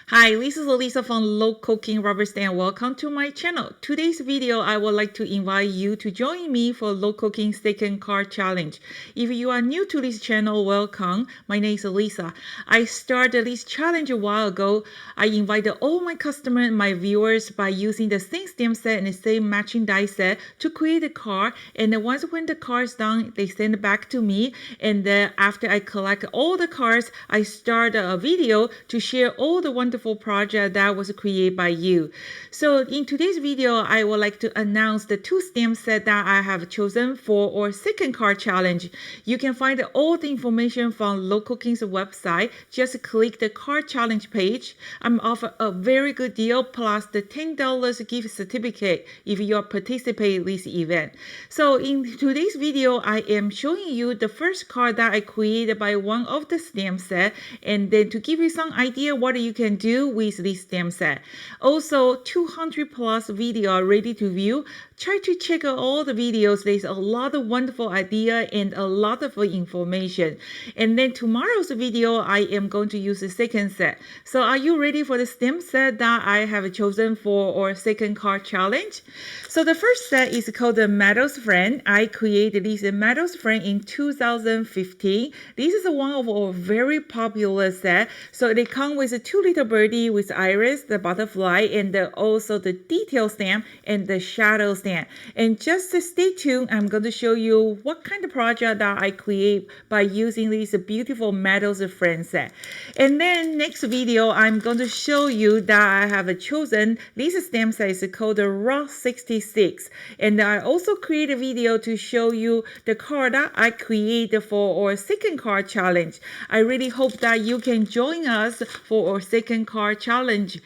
Hi, this is Lisa from Low Cooking Rubber Stand. Welcome to my channel. Today's video, I would like to invite you to join me for Low Cooking Second Card Challenge. If you are new to this channel, welcome. My name is Lisa. I started this challenge a while ago. I invited all my customers, my viewers, by using the same stamp set and the same matching die set to create a card. And then once when the card is done, they send it back to me. And then after I collect all the cards, I start a video to share all the wonderful project that was created by you. So in today's video, I would like to announce the two stamp set that I have chosen for our second card challenge. You can find all the information from Low Cooking's website. Just click the card challenge page. I'm offering a very good deal plus the $10 gift certificate if you are participating in this event. So in today's video, I am showing you the first card that I created by one of the stamp set, and then to give you some idea what you can do with this stamp set. Also, 200 plus video are ready to view. Try to check out all the videos. There's a lot of wonderful idea and a lot of information. And then tomorrow's video, I am going to use the second set. So are you ready for the stamp set that I have chosen for our second card challenge? So the first set is called the Meadow Friends. I created this Meadow Friends in 2015. This is one of our very popular set. So they come with a 2 little birdie with iris, the butterfly, and also the detail stamp and the shadow stamp. And just stay tuned. I'm going to show you what kind of project that I create by using this beautiful Meadow Friends set. And then next video, I'm going to show you that I have chosen this stamp set is called the Rock 66. And I also create a video to show you the card that I created for our second card challenge. I really hope that you can join us for our second card challenge.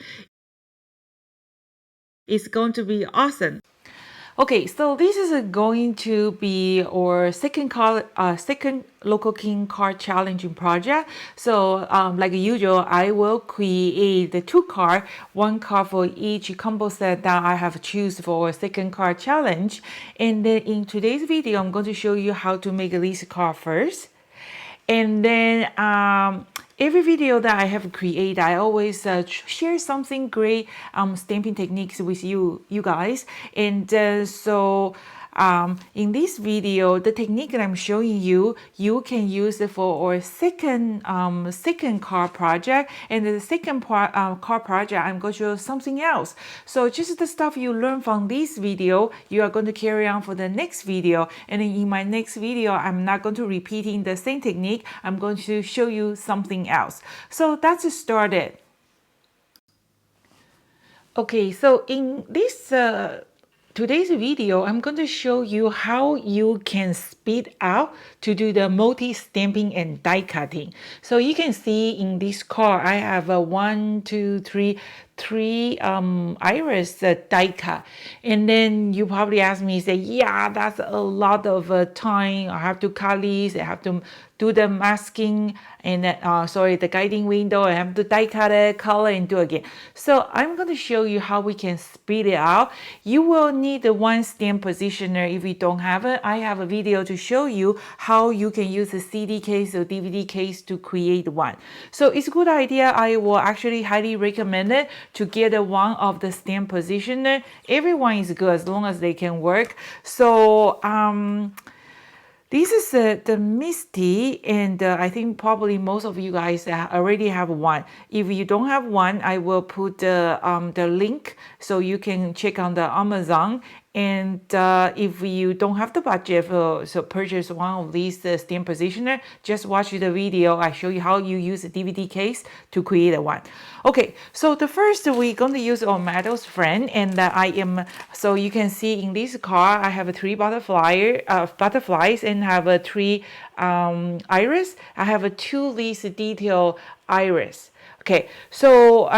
It's going to be awesome. Okay, so this is going to be our second Low Cooking card challenging project. So like usual, I will create the two cards, one card for each combo set that I have choose for a second card challenge. And then in today's video, I'm going to show you how to make this card first. And then every video that I have created, I always share something great stamping techniques with you guys. And in this video, the technique that I'm showing you, you can use it for our second card project. And the second card project, I'm going to show something else. So just the stuff you learn from this video, you are going to carry on for the next video. And then in my next video, I'm not going to repeating the same technique. I'm going to show you something else. So that's started. Okay, so in this today's video, I'm going to show you how you can speed out to do the multi-stamping and die cutting. So you can see in this card, I have a 1, 2, 3 iris die cut. And then you probably ask me, say, yeah, that's a lot of time. I have to cut these, I have to do the masking and the guiding window. I have to die cut it, color, and do again. So I'm going to show you how we can speed it out. You will need the one stamp positioner if you don't have it. I have a video to show you how you can use a CD case or DVD case to create one. So it's a good idea. I will actually highly recommend it to get one of the stamp positioner. Everyone is good as long as they can work. So this is the Misty, and I think probably most of you guys already have one. If you don't have one, I will put the link so you can check on the Amazon. And if you don't have the budget for purchase one of these stamp positioner, just watch the video. I show you how you use a DVD case to create one. Okay, so the first we're going to use our Meadow Friends, and so you can see in this card I have 3 butterflies and have 3 iris. I have 2 these detail iris. Okay, so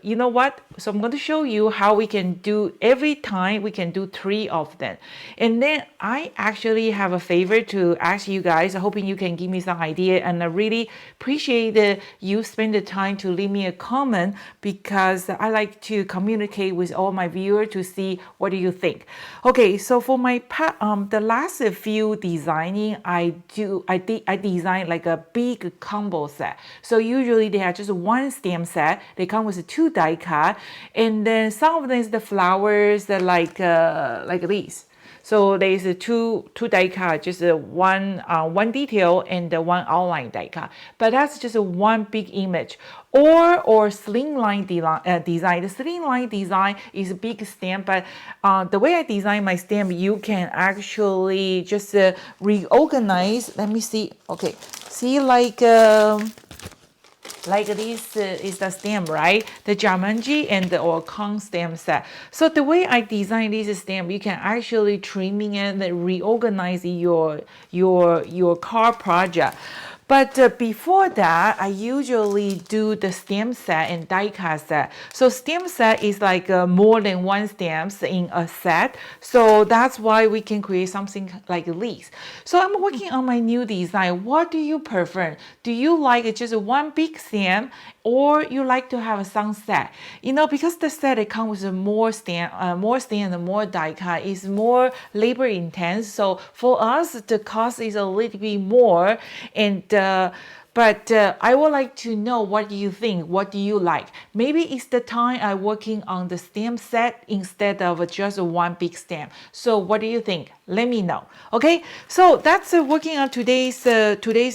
you know what? So I'm going to show you how we can do every time we can do 3 of them. And then I actually have a favor to ask you guys, hoping you can give me some idea. And I really appreciate you spend the time to leave me a comment, because I like to communicate with all my viewers to see what do you think. Okay, so for my the last few designing, I design like a big combo set. So usually they have just one stamp set. They come with 2 die cut, and then some of them is the flowers that like these. So there's two die cut, just one detail and one outline die cut. But that's just one big image. Or slimline design. The slimline design is a big stamp, but the way I design my stamp, you can actually just reorganize. Let me see. Okay, see like this is the stamp, right? The Jamanji and the or Kong stamp set. So the way I design this stamp, you can actually trimming and reorganize your card project. But before that, I usually do the stamp set and die cut set. So stamp set is like more than one stamps in a set. So that's why we can create something like this. So I'm working on my new design. What do you prefer? Do you like just one big stamp, or you like to have some set? You know, because the set it comes with more stamp and more die cut, is more labor intense. So for us, the cost is a little bit more, and but I would like to know what you think. What do you like? Maybe it's the time I'm working on the stamp set instead of just one big stamp. So what do you think? Let me know. Okay, so that's working on today's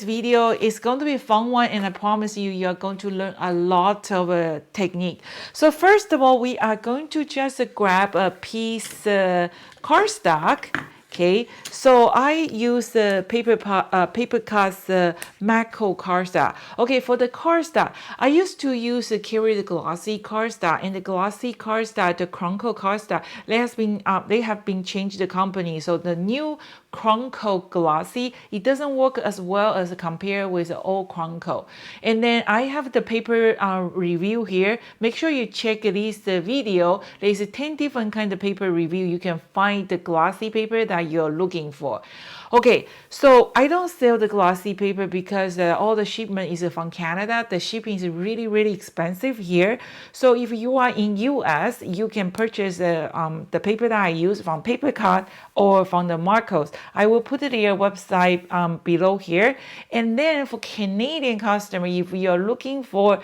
video. It's going to be a fun one, and I promise you're going to learn a lot of technique. So first of all, we are going to just grab a piece cardstock. Okay, so I use the paper cuts Macro cardstock. Okay, for the cardstock, I used to carry the glossy cardstock, and the glossy cardstock, the Chronicle cardstock, they have been changed the company. So the new Chronicle glossy, it doesn't work as well as compared with the old Chronicle. And then I have the paper review here. Make sure you check this video. There's 10 different kind of paper review. You can find the glossy paper that you're looking for. Okay, so I don't sell the glossy paper because all the shipment is from Canada. The shipping is really, really expensive here. So if you are in US, you can purchase the paper that I use from Paper Cut or from the Marcos. I will put their website below here. And then for Canadian customer, if you're looking for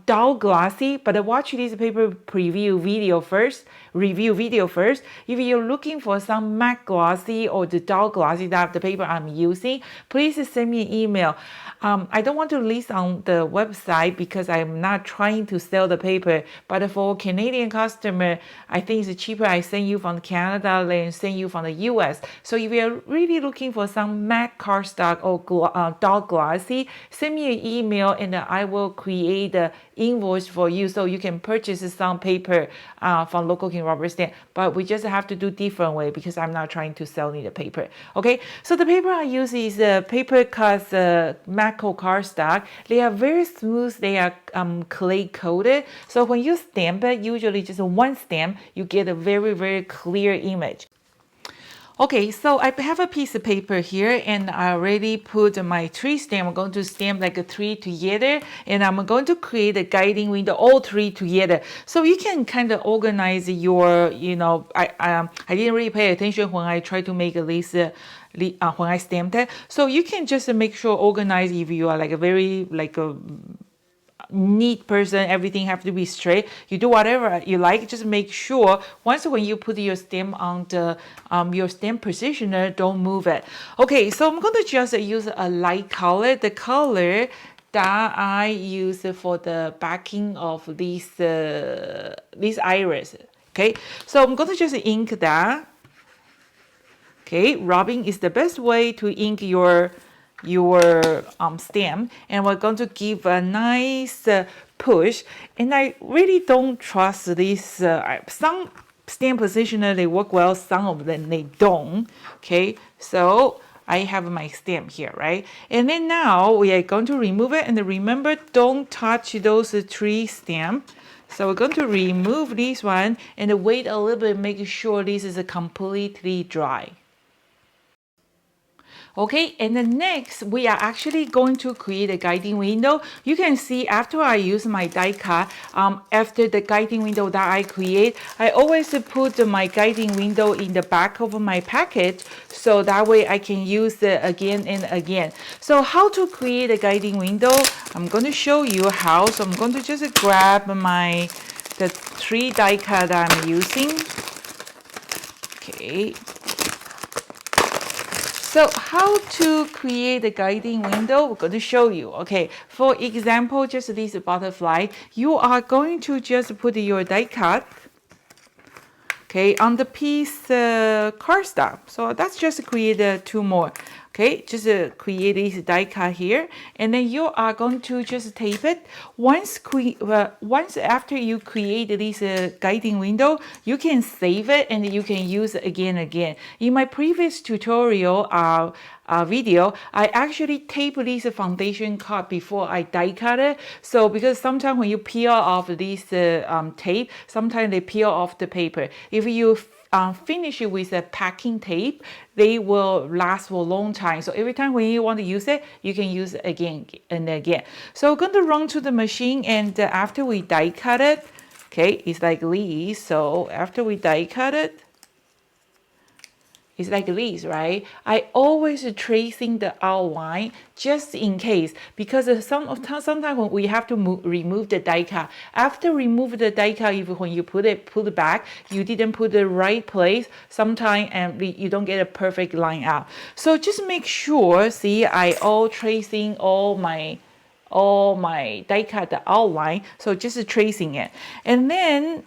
dull glossy, but watch this paper review video first. If you're looking for some matte glossy or the dull glossy, that the paper I'm using, please send me an email. I don't want to list on the website because I'm not trying to sell the paper, but for Canadian customer, I think it's cheaper I send you from Canada than send you from the US. So if you're really looking for some matte cardstock or dull glossy, send me an email and I will create the invoice for you so you can purchase some paper from Local King Rubber Stamp. But we just have to do different way because I'm not trying to sell the paper. Okay, so the paper I use is Paper Cuts Macro cardstock. They are very smooth. They are clay coated. So when you stamp it, usually just one stamp, you get a very, very clear image. Okay, so I have a piece of paper here, and I already put my 3 stamp. I'm going to stamp like a 3 together, and I'm going to create a guiding window, all 3 together. So you can kind of organize your, I didn't really pay attention when I tried to make this when I stamped it. So you can just make sure organize if you are like a very neat person, everything have to be straight. You do whatever you like, just make sure once when you put your stamp on the your stamp positioner, don't move it. Okay, so I'm going to just use a light color, the color that I use for the backing of this iris. Okay, so I'm going to just ink that. Okay, rubbing is the best way to ink your stamp, and we're going to give a nice push. And I really don't trust this. Some stamp positioner they work well, some of them they don't. Okay, so I have my stamp here, right? And then now we are going to remove it, and remember, don't touch those 3 stamps. So we're going to remove this one and wait a little bit, make sure this is completely dry. Okay, and then next we are actually going to create a guiding window. You can see after I use my die cut, after the guiding window that I create, I always put my guiding window in the back of my package, so that way I can use it again and again. So how to create a guiding window? I'm going to show you how. So I'm going to just grab the 3 die cut that I'm using. Okay. So how to create a guiding window, we're going to show you. Okay, for example, just this butterfly, you are going to just put your die cut, okay, on the piece cardstock. So that's just create 2 more. Okay, just create this die cut here, and then you are going to just tape it. Once after you create this guiding window, you can save it and you can use it again and again. In my previous tutorial video, I actually tape this foundation card before I die cut it. So because sometimes when you peel off this tape, sometimes they peel off the paper. If you finish it with a packing tape, they will last for a long time. So every time when you want to use it, you can use it again and again. So we're going to run to the machine, and after we die cut it, okay, it's like this. So after we die cut it, it's like this, right? I always tracing the outline just in case, because sometimes when we have to remove the die cut. After remove the die cut, when you put it back, you didn't put the right place. Sometimes you don't get a perfect line out. So just make sure. See, I all tracing all my die cut the outline. So just tracing it, and then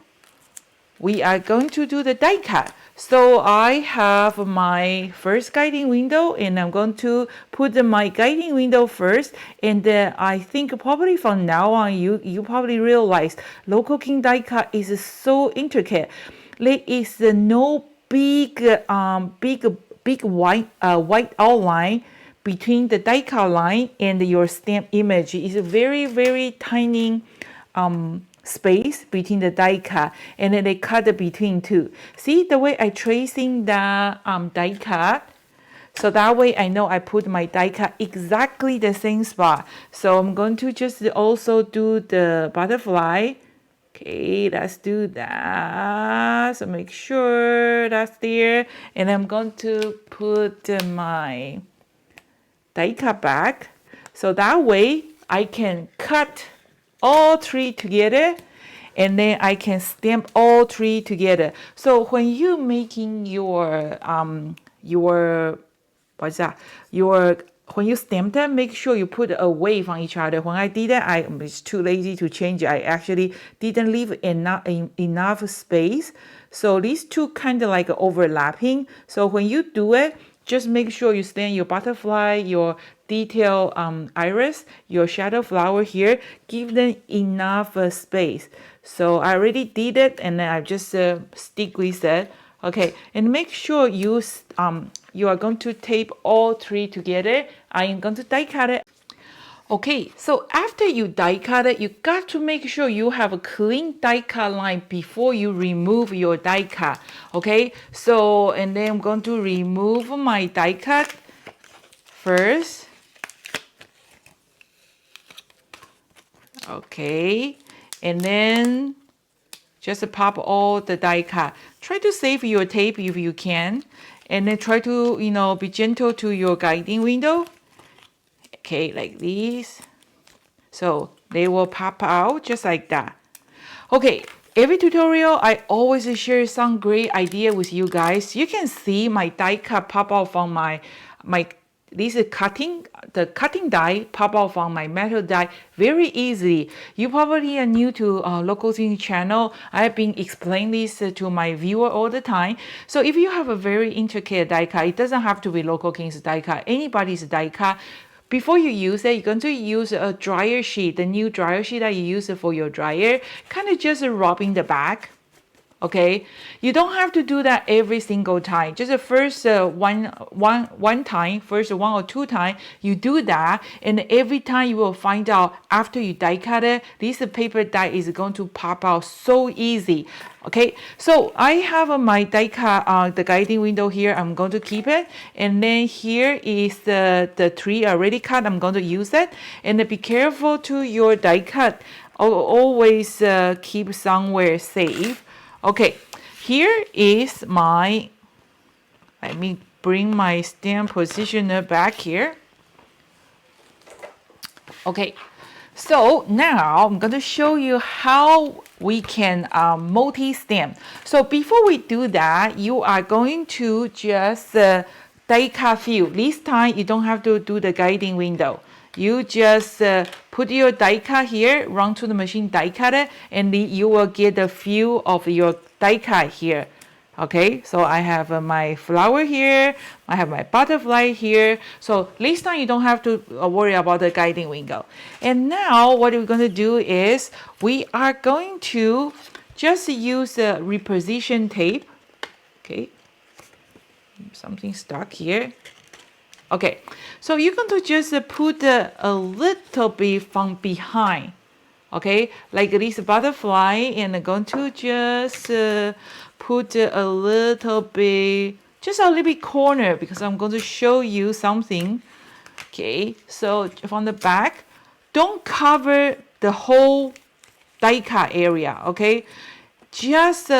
we are going to do the die cut. So I have my first guiding window, and I'm going to put my guiding window first. And I think probably from now on, you probably realize local king die cut is so intricate. There is no big white outline between the die cut line and your stamp image. It's a very, very tiny space between the die cut, and then they cut it between 2. See the way I tracing the die cut? So that way I know I put my die cut exactly the same spot. So I'm going to just also do the butterfly. Okay, let's do that. So make sure that's there, and I'm going to put my die cut back. So that way I can cut all 3 together, and then I can stamp all 3 together. So when you making your when you stamp them, make sure you put away from each other. When I did that, I was too lazy to change it. I actually didn't leave enough space. So these 2 kind of like overlapping. So when you do it, just make sure you stamp your butterfly, your detail iris, your shadow flower here. Give them enough space. So I already did it, and then I just stick with it. Okay, and make sure you are going to tape all 3 together. I am going to die cut it. Okay, so after you die cut it, you got to make sure you have a clean die cut line before you remove your die cut. Okay, so and then I'm going to remove my die cut first. Okay, and then just pop all the die cut. Try to save your tape if you can, and then try to be gentle to your guiding window. Okay, like this. So they will pop out just like that. Okay, every tutorial I always share some great idea with you guys. You can see my die cut pop out from this is the cutting die pop out from my metal die very easily. You probably are new to local thing channel. I've been explaining this to my viewer all the time. So if you have a very intricate die cut, it doesn't have to be local king's die cut, anybody's die cut. Before you use it, you're going to use a dryer sheet, the new dryer sheet that you use for your dryer, kind of just rubbing the back. Okay, you don't have to do that every single time. Just the first one time, first 1 or 2 times, you do that, and every time you will find out after you die cut it, this paper die is going to pop out so easy. Okay, so I have my die cut, the guiding window here. I'm going to keep it, and then here is the tree already cut. I'm going to use it, and be careful to your die cut. Always keep somewhere safe. Okay, here is my, let me bring my stamp positioner back here. Okay, so now I'm going to show you how we can multi-stamp. So before we do that, you are going to just die cut few. This time you don't have to do the guiding window. You just put your die cut here, run to the machine, die cut it, and then you will get a few of your die cut here. Okay, so I have my flower here, I have my butterfly here. So this time you don't have to worry about the guiding window. And now what we're going to do is we are going to just use the reposition tape. Okay, something stuck here. Okay, so you're going to just put a little bit from behind, okay, like this butterfly, and I'm going to just put a little bit, just a little bit corner, because I'm going to show you something. Okay, so from the back, don't cover the whole die cut area, okay, just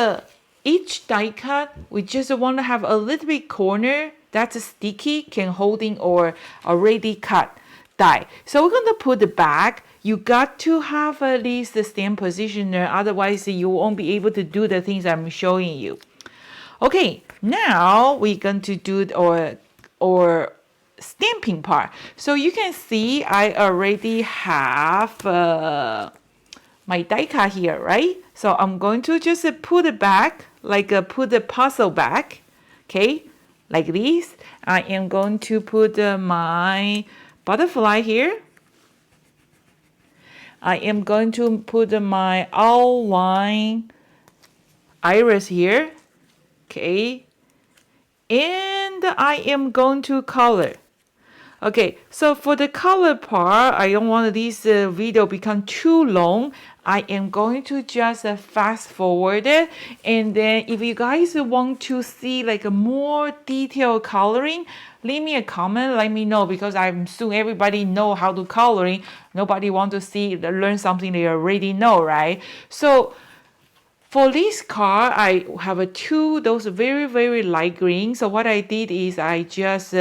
each die cut, we just want to have a little bit corner that's sticky, can holding or already cut die. So we're going to put the back. You got to have at least the stamp positioner, otherwise you won't be able to do the things I'm showing you. Okay, now we're going to do or stamping part. So you can see I already have my die cut here, right? So I'm going to just put it back, like put the puzzle back, okay, like this. I am going to put my butterfly here. I am going to put my outline iris here, okay, and I am going to color. Okay, so for the color part, I don't want this video become too long. I am going to just fast forward it, and then if you guys want to see like a more detailed coloring, leave me a comment, let me know, because I'm soon everybody know how to coloring. Nobody want to see learn something they already know, right? So for this card, I have those very light green. So what I did is I just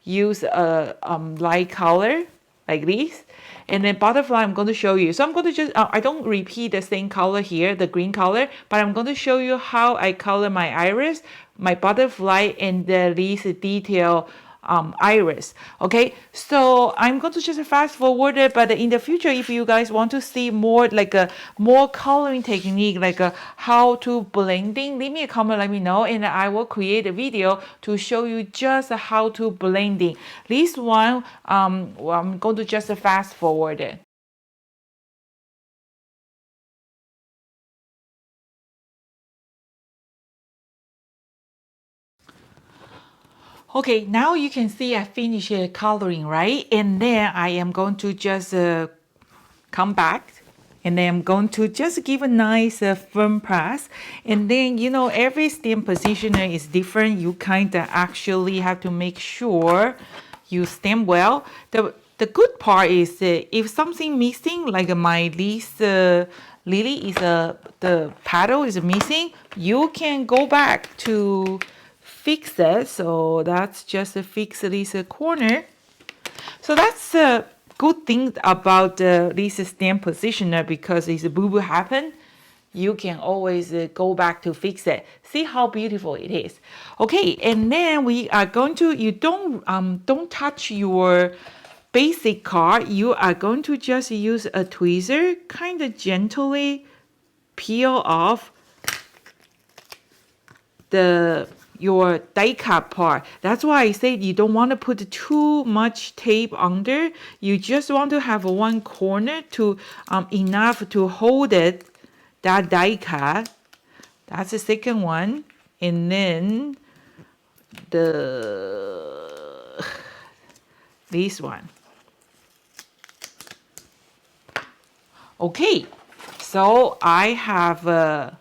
use a light color like this, and then butterfly I'm going to show you. So I'm going to just I don't repeat the same color here, the green color, but I'm going to show you how I color my iris, my butterfly, and this detail iris. Okay, so I'm going to just fast forward it, but in the future, if you guys want to see more like a more coloring technique, like how to blending, leave me a comment, let me know, and I will create a video to show you just how to blending. This one I'm going to just fast forward it. Okay, now you can see I finished coloring, right? And then I am going to just come back, and then I'm going to just give a nice firm press. And then, you know, every stamp positioner is different. You kind of actually have to make sure you stamp well. The good part is if something missing, like my this lily is the petal is missing, you can go back to fix it. So that's just fix this corner. So that's a good thing about this stamp positioner, because if boo-boo happen, you can always go back to fix it. See how beautiful it is. Okay, and then we are going to, you don't touch your basic card. You are going to just use a tweezer, kind of gently peel off your die cut part. That's why I said you don't want to put too much tape under. You just want to have one corner to enough to hold it, that die cut. That's the second one. And then this one. Okay, so I have a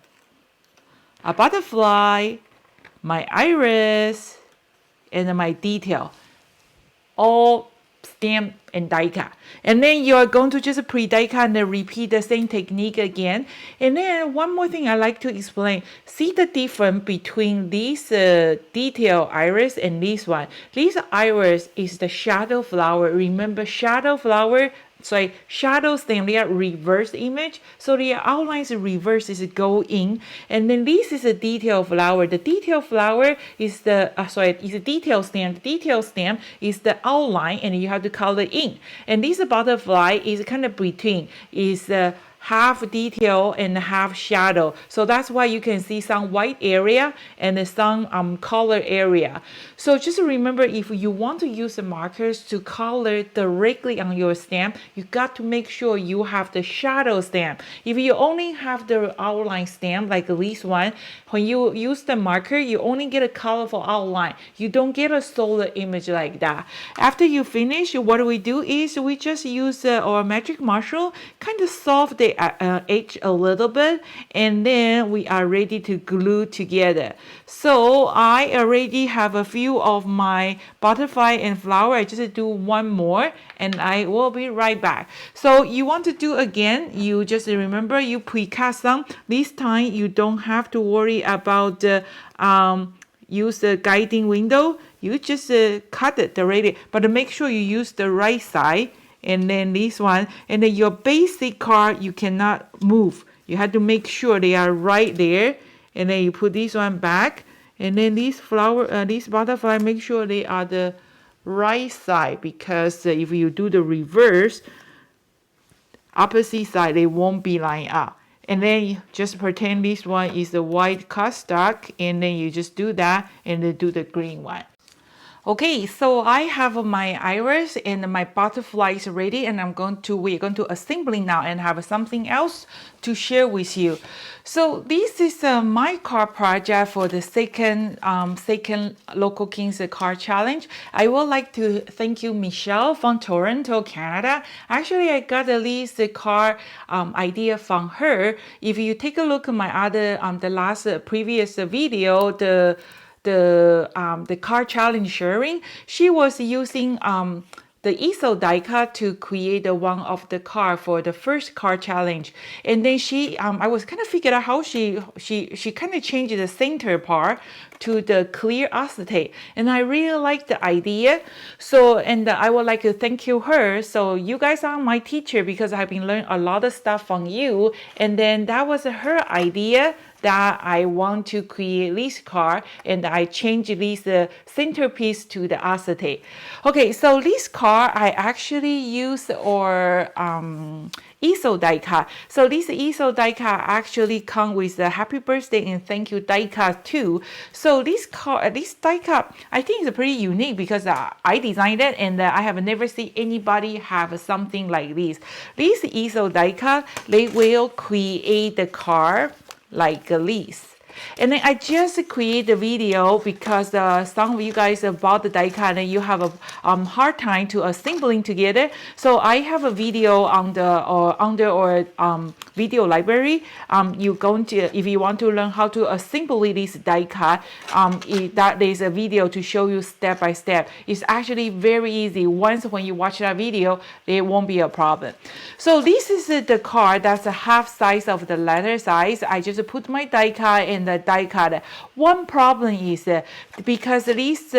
butterfly, my iris, and my detail, all stamp and die cut. And then you are going to just pre-die cut and then repeat the same technique again. And then one more thing I like to explain. See the difference between this detail iris and this one. This iris is the shadow flower. Remember, shadow flower, shadow stamp, they are reverse image. So the outlines reverse is go in. And then this is a detail flower. The detail flower is is a detail stamp. The detail stamp is the outline and you have to color in. And this butterfly is kind of between, is half detail and half shadow. So that's why you can see some white area and some color area. So just remember, if you want to use the markers to color directly on your stamp, you got to make sure you have the shadow stamp. If you only have the outline stamp like this one, when you use the marker, you only get a colorful outline. You don't get a solid image like that. After you finish, what we do is we just use our magic marshal, kind of solve the edge a little bit, and then we are ready to glue together. So I already have a few of my butterfly and flower. I just do one more and I will be right back. So you want to do again, you just remember you pre-cut some. This time you don't have to worry about use the guiding window. You just cut it directly, but make sure you use the right side. And then this one, and then your basic card you cannot move. You have to make sure they are right there. And then you put this one back, and then this flower, this butterfly, make sure they are the right side, because if you do the reverse, opposite side, they won't be lined up. And then you just pretend this one is the white cardstock, and then you just do that, and then do the green one. Okay, so I have my iris and my butterflies ready, and we're going to assembling now and have something else to share with you. So this is my card project for the second Local Kings card challenge. I would like to thank you, Michelle from Toronto, Canada. Actually, I got this card idea from her. If you take a look at my other the previous video, the card challenge sharing, she was using the easel die cut to create one of the card for the first card challenge. And then I was kind of figured out how she kind of changed the center part to the clear acetate, and I really like the idea. So, and I would like to thank you her. So you guys are my teacher because I've been learning a lot of stuff from you, and then that was her idea that I want to create this card, and I change this centerpiece to the acetate. Okay, so this card I actually use easel die cut. So this easel die cut actually come with a happy birthday and thank you die cut too. So this die cut, I think is pretty unique because I designed it, and I have never seen anybody have something like this. This easel die cut, they will create the card like this. And then I just create the video because some of you guys bought the die cut and you have a hard time to assembling together. So I have a video on under our video library. You going to, if you want to learn how to assemble this die cut, there's a video to show you step by step. It's actually very easy. Once when you watch that video, there won't be a problem. So this is the card that's a half size of the letter size. I just put my die cut in the die cut. One problem is because this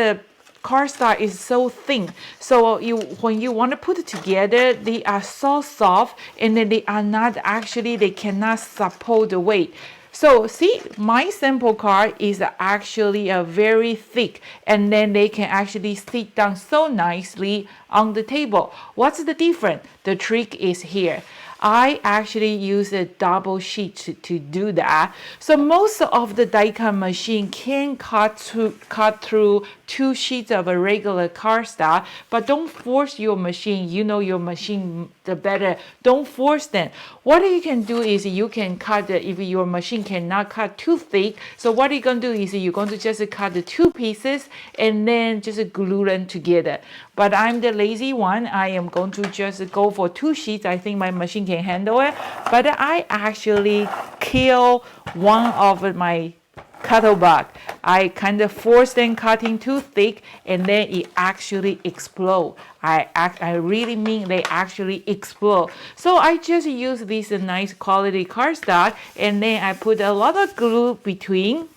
cardstock is so thin, so when you want to put it together, they are so soft, and then they cannot support the weight. So see, my sample card is actually very thick, and then they can actually sit down so nicely on the table. What's the difference? The trick is here. I actually use a double sheet to do that. So most of the die cut machine can cut through 2 sheets of a regular cardstock, but don't force your machine. You know your machine the better. Don't force them. What you can do is you can cut if your machine cannot cut too thick. So what you're going to do is you're going to just cut the 2 pieces and then just glue them together. But I'm the lazy one. I am going to just go for 2 sheets. I think my machine can handle it. But I actually kill one of my cuttle block. I kind of force them cutting too thick, and then it actually explode. I really mean they actually explode. So I just use this nice quality cardstock, and then I put a lot of glue between.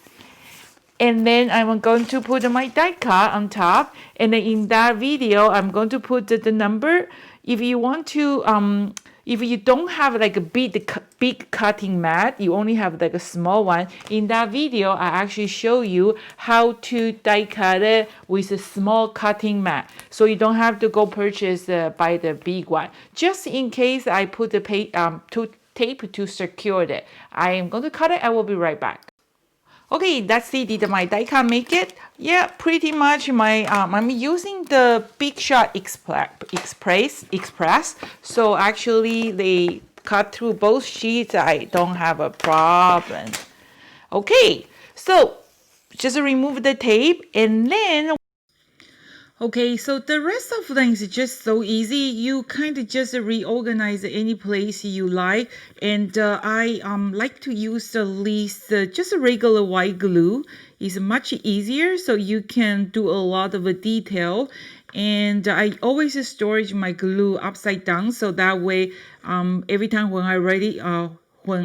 And then I'm going to put my die cut on top. And then in that video, I'm going to put the number. If you want to, if you don't have like a big cutting mat, you only have like a small one. In that video, I actually show you how to die cut it with a small cutting mat. So you don't have to go purchase buy the big one. Just in case I put the tape to secure it. I am going to cut it. I will be right back. Okay, let's see, did my die cut make it? Yeah, pretty much I'm using the Big Shot Express. So actually they cut through both sheets. I don't have a problem. Okay, so just remove the tape and then okay, so the rest of things is just so easy. You kind of just reorganize any place you like. And I like to use at least just a regular white glue. It's much easier, so you can do a lot of detail. And I always storage my glue upside down, so that way every time when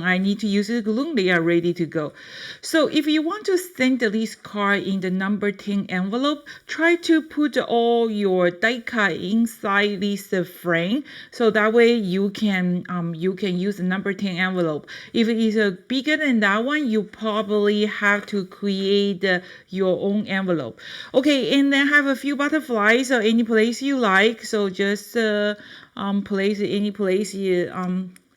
I need to use the glue, they are ready to go. So if you want to send this card in the number 10 envelope, try to put all your die cut inside this frame, so that way you can use the number 10 envelope. If it is bigger than that one, you probably have to create your own envelope. Okay, and then have a few butterflies or any place you like. So just place any place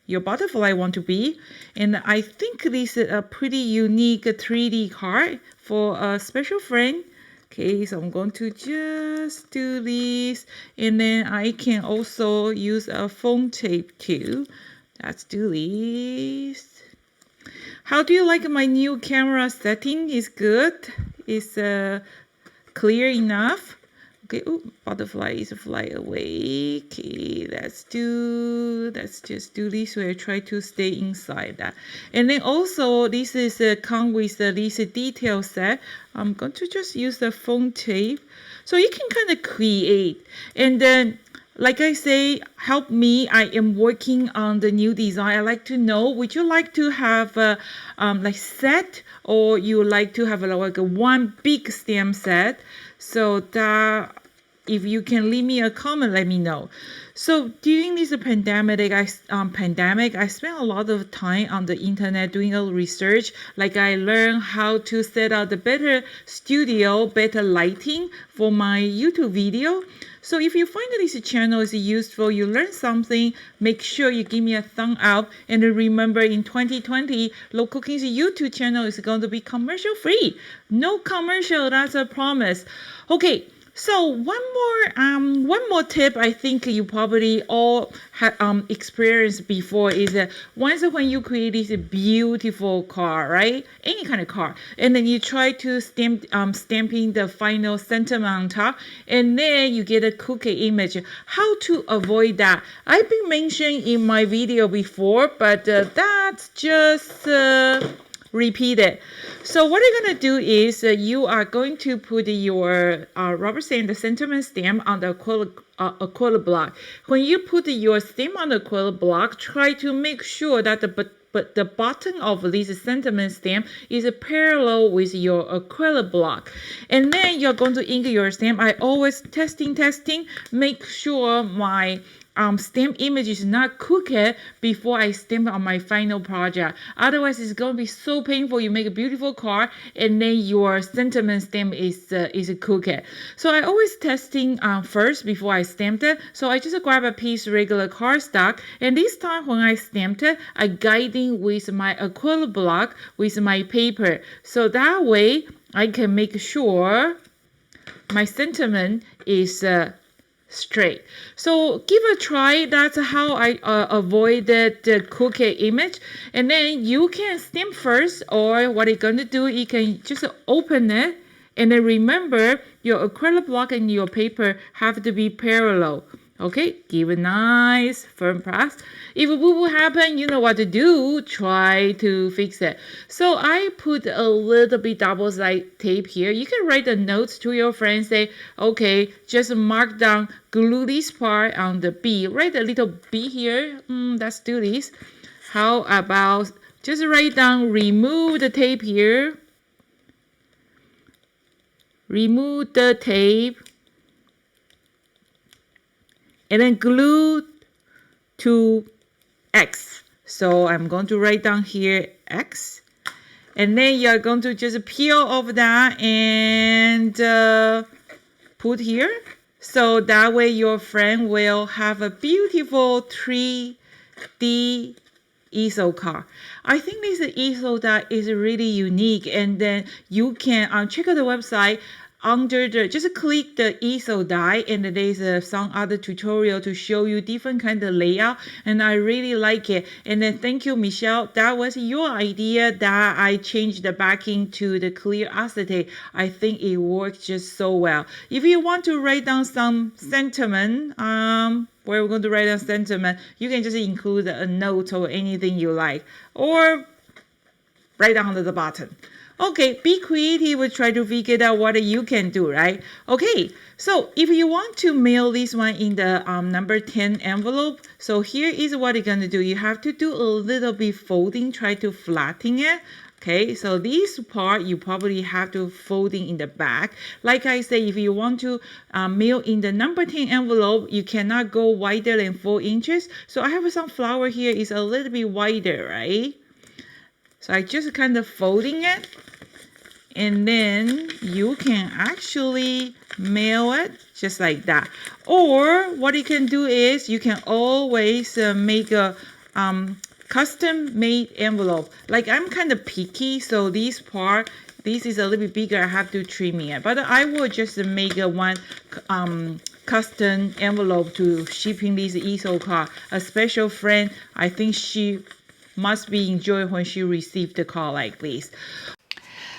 your butterfly want to be. And I think this is a pretty unique 3D card for a special friend. Okay, so I'm going to just do this, and then I can also use a foam tape too. Let's do this. How do you like my new camera setting? Is good? Is clear enough? Okay, oh, butterfly is fly away. Okay, let's just do this way. Try to stay inside that. And then also, this is come with this detail set. I'm going to just use the foam tape. So you can kind of create. And then, like I say, help me. I am working on the new design. I like to know, would you like to have like set, or you like to have like a one big stamp set? So that if you can leave me a comment, let me know. So during this pandemic, I spent a lot of time on the internet doing a research. Like I learned how to set up the better studio, better lighting for my YouTube video. So if you find that this channel is useful, you learn something, make sure you give me a thumb up. And remember, in 2020, Low Cooking's YouTube channel is going to be commercial free. No commercial, that's a promise. Okay. So one more tip I think you probably all have experienced before is that once when you create this beautiful card, right? Any kind of card, and then you try to stamping the final sentiment on top, and then you get a cookie image. How to avoid that? I've been mentioning in my video before, but that's just repeat it. So what you're going to do is you are going to put your rubber stamp, the sentiment stamp on the acrylic block. When you put your stamp on the acrylic block, try to make sure that the bottom of this sentiment stamp is parallel with your acrylic block. And then you're going to ink your stamp. I always testing, make sure my stamp image is not cooked before I stamp on my final project. Otherwise, it's going to be so painful. You make a beautiful card and then your sentiment stamp is cooked. So I always testing first before I stamped it. So I just grab a piece regular cardstock, and this time when I stamped it, I guiding with my acrylic block with my paper. So that way I can make sure my sentiment is straight. So give a try. That's how I avoided the cookie image. And then you can stamp first, or what you're going to do, you can just open it. And then remember, your acrylic block and your paper have to be parallel. Okay, give a nice firm press. If a boo-boo happen, you know what to do. Try to fix it. So I put a little bit double-sided tape here. You can write the notes to your friends. Say, okay, just mark down, glue this part on the B. Write a little B here. Let's do this. How about just write down, remove the tape here. Remove the tape. And then glue to X. So I'm going to write down here X. And then you're going to just peel off that and put here. So that way your friend will have a beautiful 3D easel card. I think this easel that is really unique. And then you can check out the website. Under the, just click the easel die, and there's some other tutorial to show you different kind of layout, and I really like it. And then thank you, Michelle. That was your idea that I changed the backing to the clear acetate. I think it works just so well. If you want to write down some sentiment, where we're going to write down sentiment, you can just include a note or anything you like, or right down at the bottom. Okay, be creative, try to figure out what you can do, right? Okay, so if you want to mail this one in the number 10 envelope, so here is what you're going to do. You have to do a little bit folding, try to flatten it. Okay, so this part you probably have to folding in the back. Like I say, if you want to mail in the number 10 envelope, you cannot go wider than 4 inches. So I have some flower here is a little bit wider, right? So I just kind of folding it, and then you can actually mail it just like that. Or what you can do is you can always make a custom made envelope. Like I'm kind of picky, so this part, this is a little bit bigger. I have to trim it, but I will just make a one custom envelope to shipping this easel card. A special friend, I think she must be enjoyed when she received the card like this.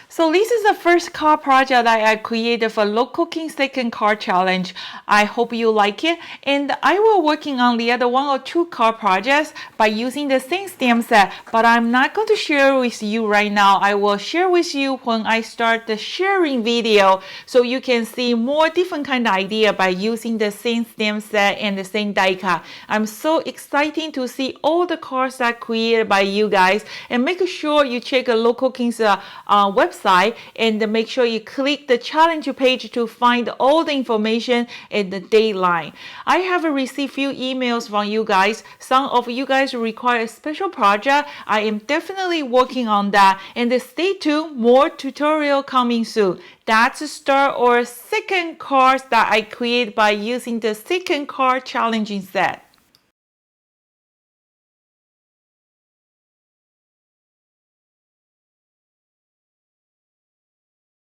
So this is the first card project that I created for Low Cooking Second Card Challenge. I hope you like it. And I will working on the other 1 or 2 card projects by using the same stamp set. But I'm not going to share with you right now. I will share with you when I start the sharing video, so you can see more different kind of idea by using the same stamp set and the same die cut. I'm so excited to see all the cards that created by you guys. And make sure you check Low Cooking's website. And make sure you click the challenge page to find all the information and the deadline. I have received few emails from you guys. Some of you guys require a special project. I am definitely working on that. And stay tuned, more tutorial coming soon. That's the start or second cards that I create by using the second card challenging set.